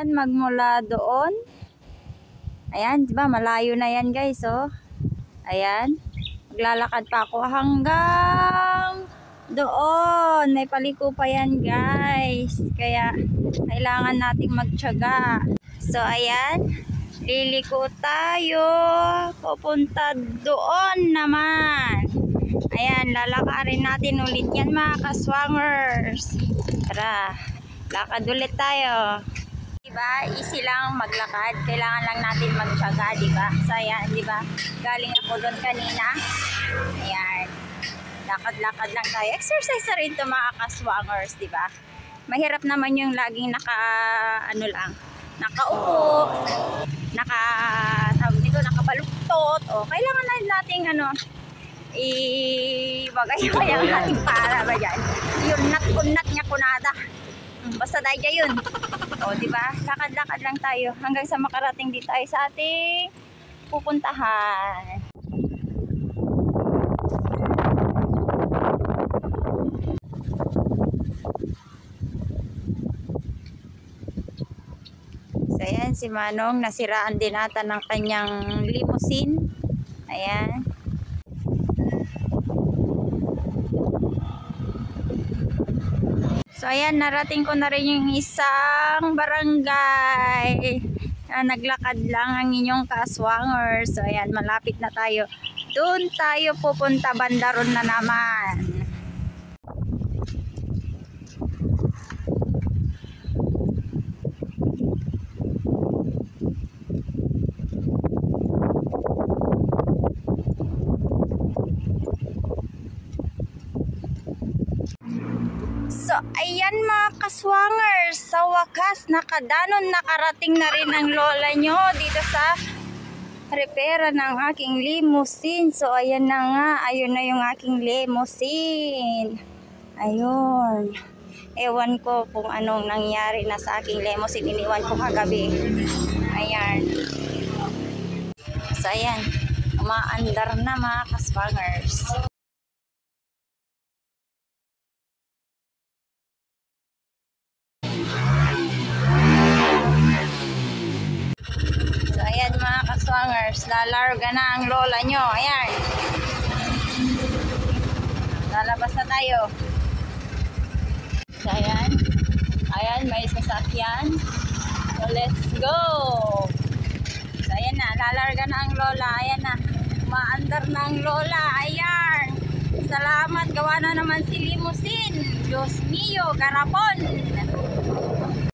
Ayan, magmula doon. Ayan, diba? Malayo na yan guys, oh. Ayan. Maglalakad pa ako hanggang doon. May paliko pa yan guys. Kaya, kailangan nating magtiyaga. So, ayan. Liliko tayo. Pupunta doon naman. Ayan, lalakarin natin ulit yan mga kaswangers. Tara, lakad ulit tayo. Diba, easy lang maglakad. Kailangan lang natin magtiyaga, diba? So, ayan, diba? Galing ako doon kanina. Ayan. Lakad-lakad lang tayo. Exercise na rin ito mga kaswangers, diba? Mahirap naman yung laging nakaupo, nakabaluktot. O, kailangan na nating ibagay ang ating para ba dyan. Yung nat-kunat niya kunada. Basta dahil yun. O, diba? Lakad-lakad lang tayo hanggang sa makarating dito tayo sa ating pupuntahan. So, ayan, si Manong nasiraan din ata ng kanyang limousine. Ayan. So, ayan, narating ko na rin yung isang barangay. Naglakad lang ang inyong kaswangers. So, ayan, malapit na tayo. Doon tayo pupunta, bandaron na naman. So, ayan mga kaswangers, sa wakas, nakarating na rin ang lola nyo dito sa repera ng aking limousine. So, ayan na nga, ayun na yung aking limousine. Ayun. Ewan ko kung anong nangyari na sa aking limousine, iniwan ko kagabi. Ayan. So, ayan, umaandar na mga kaswangers. Ayan mga kaswangers, lalarga na ang lola nyo. Ayan. Lalabas na tayo. So, ayan. Ayan, may sasakyan. So, let's go. So, ayan na. Lalarga na ang lola. Ayan na. Umaandar na ang lola. Ayan. Salamat. Gawa na naman si limousine. Diyos mio, garapon.